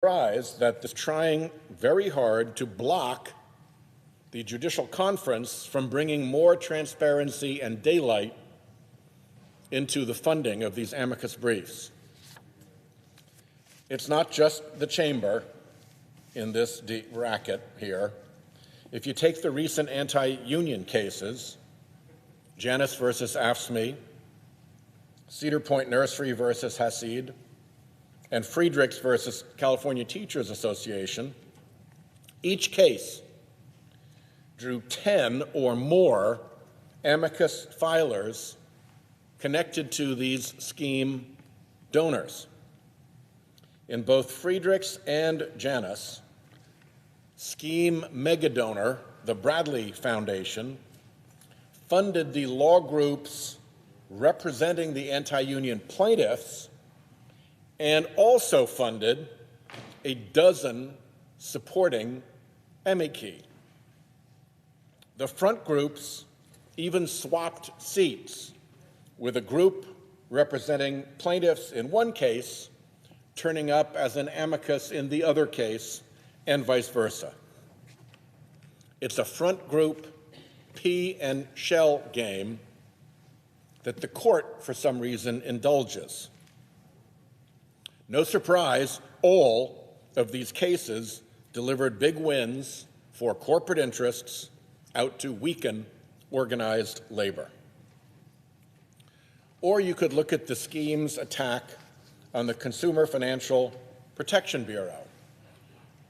surprised that is trying very hard to block the Judicial Conference from bringing more transparency and daylight into the funding of these amicus briefs. It's not just the chamber in this racket here. If you take the recent anti-union cases, Janus versus AFSCME, Cedar Point Nursery versus Hasid, and Friedrichs versus California Teachers Association, each case drew 10 or more amicus filers connected to these scheme donors. In both Friedrichs and Janus, scheme megadonor, the Bradley Foundation, funded the law groups representing the anti-union plaintiffs and also funded a dozen supporting amici. The front groups even swapped seats, with a group representing plaintiffs in one case turning up as an amicus in the other case, and vice versa. It's a front group pea and shell game that the court, for some reason, indulges. No surprise, all of these cases delivered big wins for corporate interests out to weaken organized labor. Or you could look at the scheme's attack on the Consumer Financial Protection Bureau.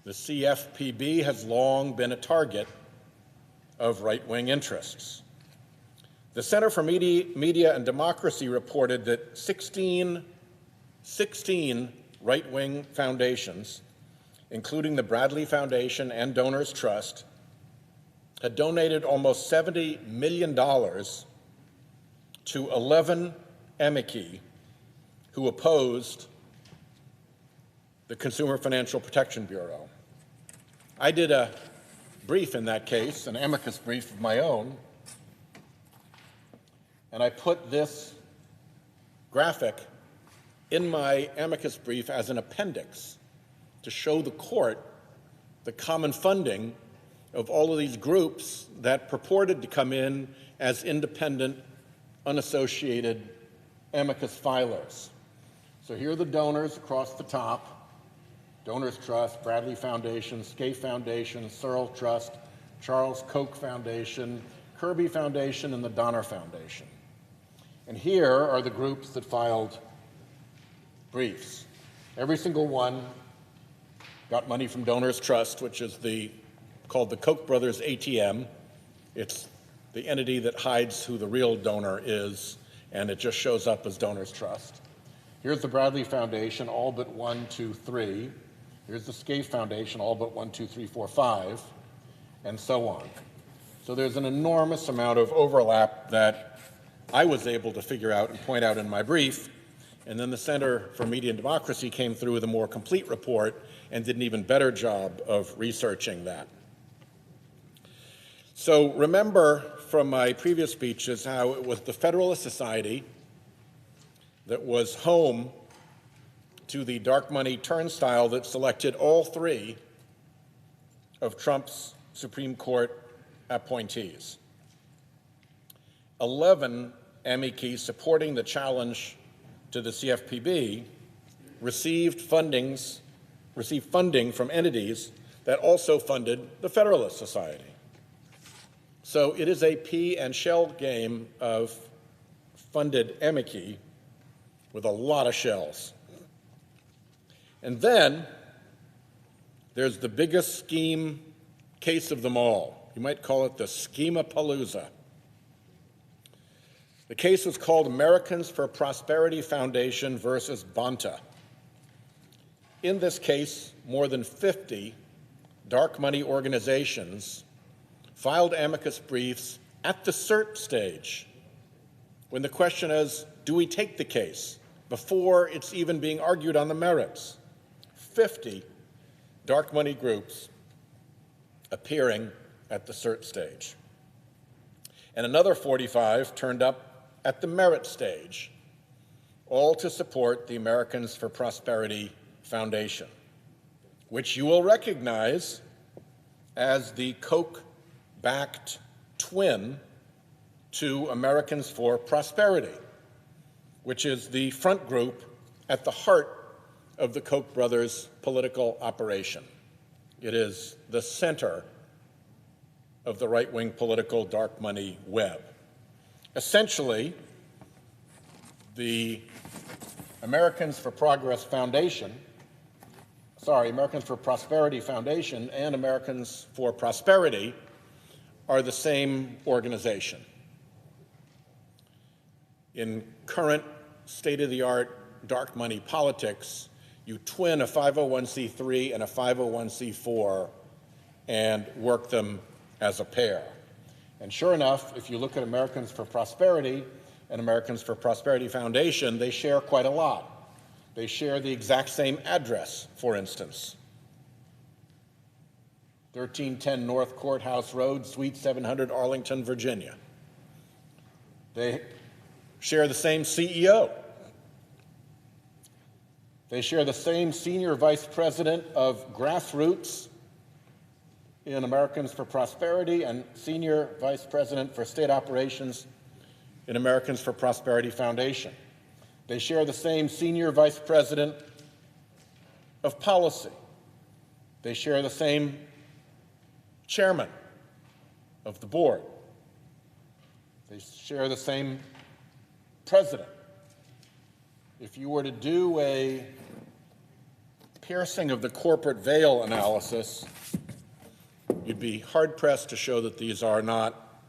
The CFPB has long been a target of right-wing interests. The Center for Media and Democracy reported that 16 right-wing foundations, including the Bradley Foundation and Donors Trust, had donated almost $70 million to 11 amici who opposed the Consumer Financial Protection Bureau. I did a brief in that case, an amicus brief of my own, and I put this graphic in my amicus brief as an appendix to show the court the common funding of all of these groups that purported to come in as independent, unassociated amicus filers. So here are the donors across the top: Donors Trust, Bradley Foundation, Scaife Foundation, Searle Trust, Charles Koch Foundation, Kirby Foundation, and the Donner Foundation. And here are the groups that filed briefs. Every single one got money from Donors Trust, which is called the Koch brothers ATM. It's the entity that hides who the real donor is, and it just shows up as Donors Trust. Here's the Bradley Foundation, all but 1, 2, 3. Here's the Scaife Foundation, all but 1, 2, 3, 4, 5, and so on. So there's an enormous amount of overlap that I was able to figure out and point out in my brief, and then the Center for Media and Democracy came through with a more complete report and did an even better job of researching that. So remember from my previous speeches how it was the Federalist Society that was home to the dark money turnstile that selected all 3 of Trump's Supreme Court appointees. 11 amici supporting the challenge to the CFPB received funding from entities that also funded the Federalist Society. So it is a pea and shell game of funded amici with a lot of shells. And then there's the biggest scheme case of them all. You might call it the Schemapalooza. The case was called Americans for Prosperity Foundation versus Bonta. In this case, more than 50 dark money organizations filed amicus briefs at the cert stage, when the question is, do we take the case, before it's even being argued on the merits. 50 dark money groups appearing at the cert stage. And another 45 turned up at the merit stage, all to support the Americans for Prosperity Foundation. which you will recognize as the Koch-backed twin to Americans for Prosperity, which is the front group at the heart of the Koch brothers' political operation. It is the center of the right-wing political dark money web. Essentially, the Americans for Prosperity Foundation and Americans for Prosperity are the same organization. In current state-of-the-art dark money politics, you twin a 501c3 and a 501c4 and work them as a pair. And sure enough, if you look at Americans for Prosperity and Americans for Prosperity Foundation, they share quite a lot. They share the exact same address, for instance. 1310 North Courthouse Road, Suite 700, Arlington, Virginia. They share the same CEO. They share the same senior vice president of grassroots in Americans for Prosperity and senior vice president for state operations in Americans for Prosperity Foundation. They share the same senior vice president of policy. They share the same chairman of the board. They share the same president. If you were to do a piercing of the corporate veil analysis, you'd be hard-pressed to show that these are not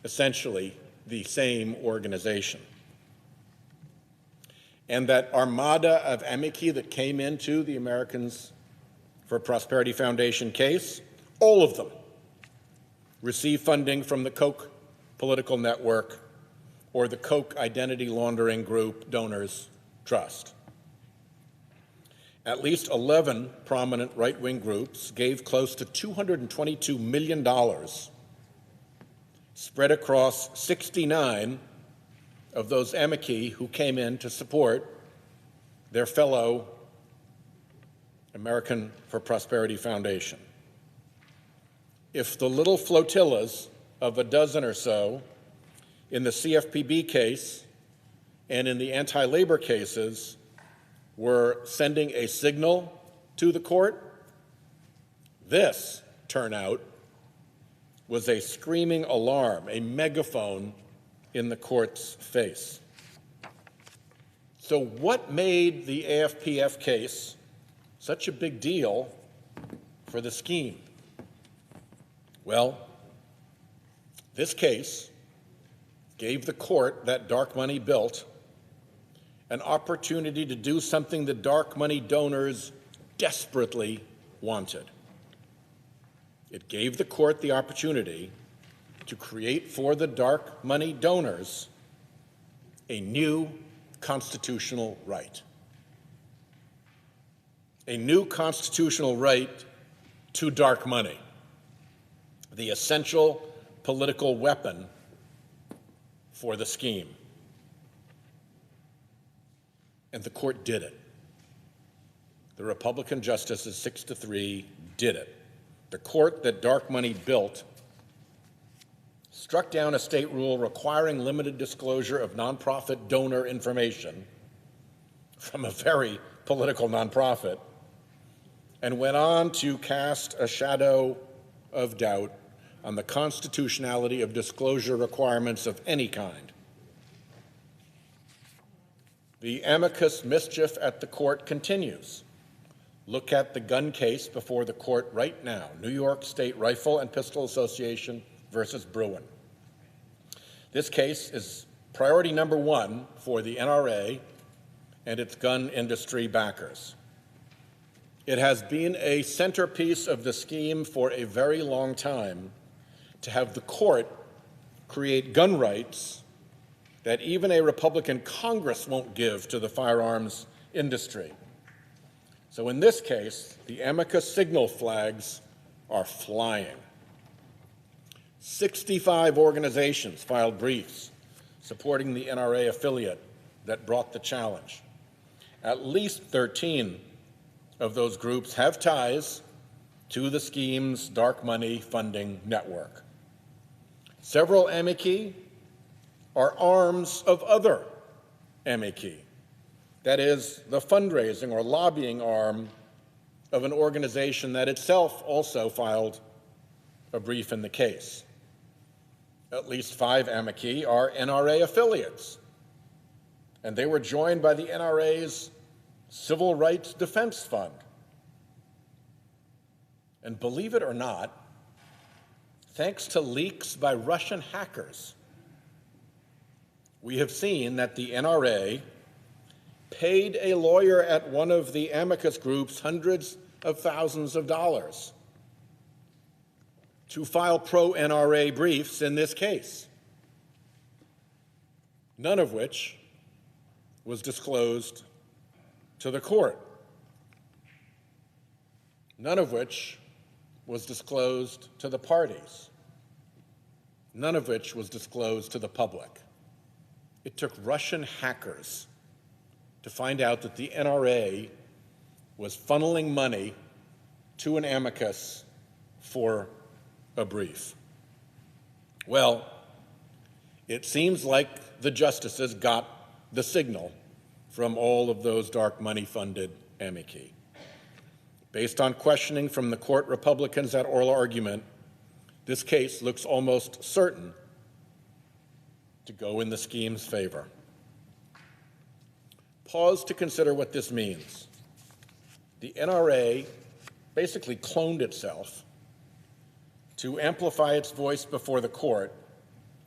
essentially the same organization. And that armada of amici that came into the Americans for Prosperity Foundation case, all of them receive funding from the Koch political network or the Koch identity laundering group Donors Trust. At least 11 prominent right-wing groups gave close to $222 million spread across 69 of those amici who came in to support their fellow American for Prosperity Foundation. If the little flotillas of a dozen or so in the CFPB case and in the anti-labor cases were sending a signal to the court, this turnout was a screaming alarm, a megaphone in the court's face. So what made the AFPF case such a big deal for the scheme? Well, this case gave the court that dark money built an opportunity to do something the dark money donors desperately wanted. It gave the court the opportunity to create for the dark money donors a new constitutional right. A new constitutional right to dark money, the essential political weapon for the scheme. And the court did it. The Republican justices, 6-3, did it. The court that dark money built struck down a state rule requiring limited disclosure of nonprofit donor information from a very political nonprofit, and went on to cast a shadow of doubt on the constitutionality of disclosure requirements of any kind. The amicus mischief at the court continues. Look at the gun case before the court right now, New York State Rifle and Pistol Association versus Bruin. This case is priority number one for the NRA and its gun industry backers. It has been a centerpiece of the scheme for a very long time to have the court create gun rights that even a Republican Congress won't give to the firearms industry. So in this case, the amicus signal flags are flying. 65 organizations filed briefs supporting the NRA affiliate that brought the challenge. At least 13 of those groups have ties to the scheme's dark money funding network. Several amici are arms of other amici, that is, the fundraising or lobbying arm of an organization that itself also filed a brief in the case. At least 5 amici are NRA affiliates, and they were joined by the NRA's Civil Rights Defense Fund. And believe it or not, thanks to leaks by Russian hackers, we have seen that the NRA paid a lawyer at one of the amicus groups hundreds of thousands of dollars to file pro-NRA briefs in this case, none of which was disclosed to the court, none of which was disclosed to the parties, none of which was disclosed to the public. It took Russian hackers to find out that the NRA was funneling money to an amicus for a brief. Well, it seems like the justices got the signal from all of those dark money-funded amici. Based on questioning from the court Republicans at oral argument, this case looks almost certain to go in the scheme's favor. Pause to consider what this means. The NRA basically cloned itself to amplify its voice before the court,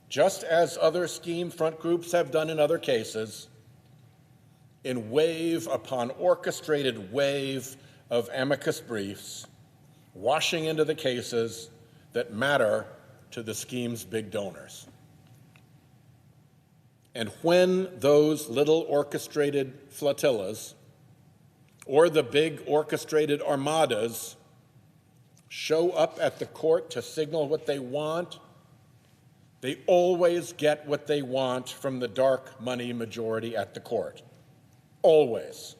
just as other scheme front groups have done in other cases, in wave upon orchestrated wave of amicus briefs, washing into the cases that matter to the scheme's big donors. And when those little orchestrated flotillas or the big orchestrated armadas show up at the court to signal what they want, they always get what they want from the dark money majority at the court. Always.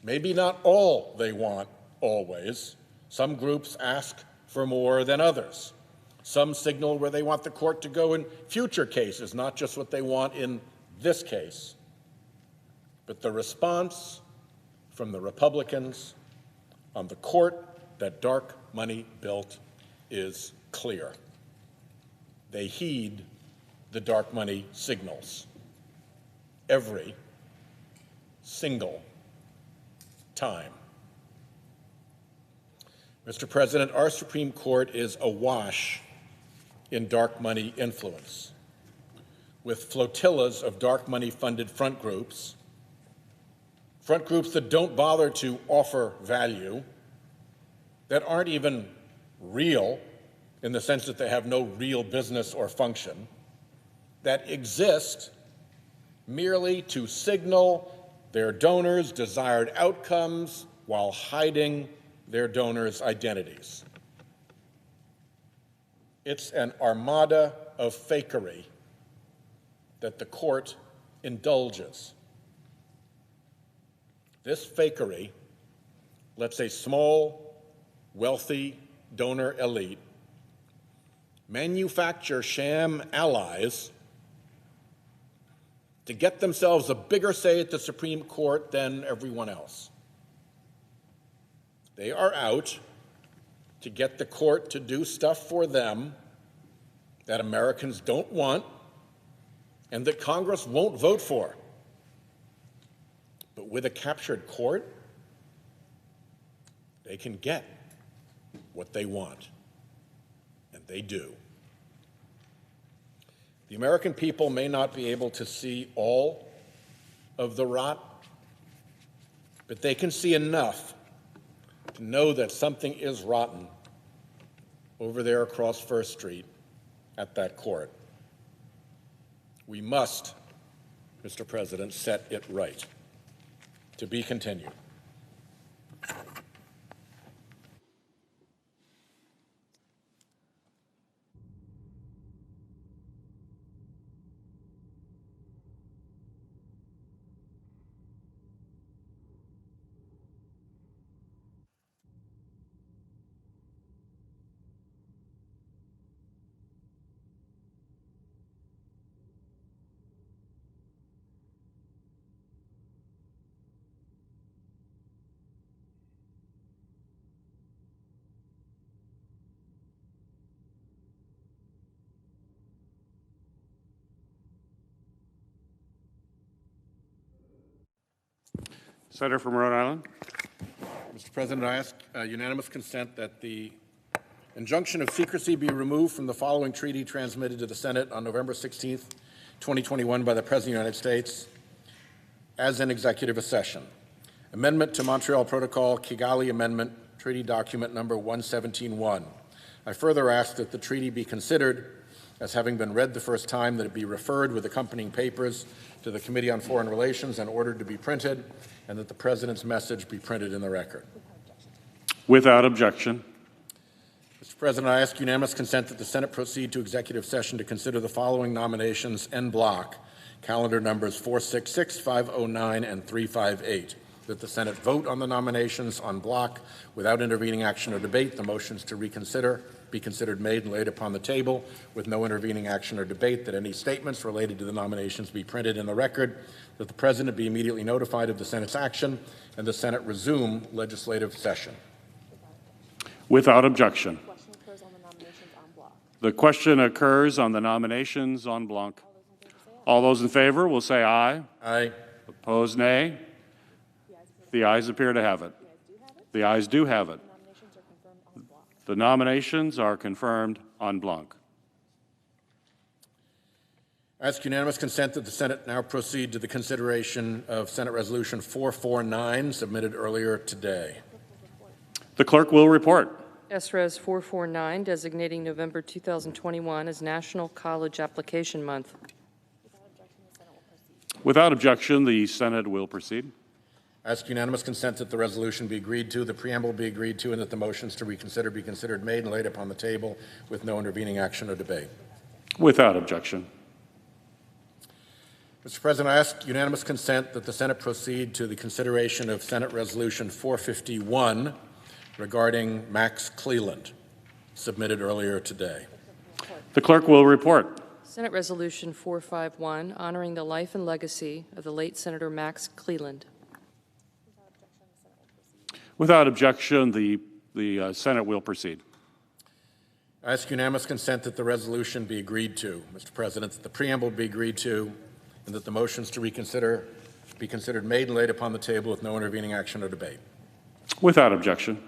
Maybe not all they want, always. Some groups ask for more than others. Some signal where they want the court to go in future cases, not just what they want in this case. But the response from the Republicans on the court that dark money built is clear. They heed the dark money signals every single time. Mr. President, our Supreme Court is awash in dark money influence, with flotillas of dark money-funded front groups that don't bother to offer value, that aren't even real in the sense that they have no real business or function, that exist merely to signal their donors' desired outcomes while hiding their donors' identities. It's an armada of fakery that the court indulges. This fakery lets a small, wealthy donor elite manufacture sham allies to get themselves a bigger say at the Supreme Court than everyone else. They are out to get the court to do stuff for them that Americans don't want and that Congress won't vote for. But with a captured court, they can get what they want, and they do. The American people may not be able to see all of the rot, but they can see enough to know that something is rotten over there across First Street at that court. We must, Mr. President, set it right. To be continued. Senator from Rhode Island. Mr. President, I ask unanimous consent that the injunction of secrecy be removed from the following treaty transmitted to the Senate on November 16th, 2021 by the President of the United States as an executive session. Amendment to Montreal Protocol, Kigali Amendment, Treaty Document Number 117-1. I further ask that the treaty be considered as having been read the first time, that it be referred with accompanying papers to the Committee on Foreign Relations and ordered to be printed, and that the President's message be printed in the record. Without objection. Mr. President, I ask unanimous consent that the Senate proceed to executive session to consider the following nominations en bloc, calendar numbers 466, 509, and 358. That the Senate vote on the nominations en bloc without intervening action or debate. The motions to reconsider be considered made and laid upon the table with no intervening action or debate. That any statements related to the nominations be printed in the record. That the President be immediately notified of the Senate's action and the Senate resume legislative session. Without objection. The question occurs on the nominations en bloc. All those in favor will say aye. Aye. Opposed, nay. The ayes appear to have it. The ayes do have it. The nominations are confirmed en bloc. I ask unanimous consent that the Senate now proceed to the consideration of Senate Resolution 449, submitted earlier today. The clerk will report. SRES 449, designating November 2021 as National College Application Month. Without objection, the Senate will proceed. I ask unanimous consent that the resolution be agreed to, the preamble be agreed to, and that the motions to reconsider be considered made and laid upon the table with no intervening action or debate. Without objection. Mr. President, I ask unanimous consent that the Senate proceed to the consideration of Senate Resolution 451 regarding Max Cleland, submitted earlier today. The clerk will report. Senate Resolution 451, honoring the life and legacy of the late Senator Max Cleland. Without objection, the Senate will proceed. I ask unanimous consent that the resolution be agreed to, Mr. President, that the preamble be agreed to, and that the motions to reconsider be considered made and laid upon the table with no intervening action or debate. Without objection.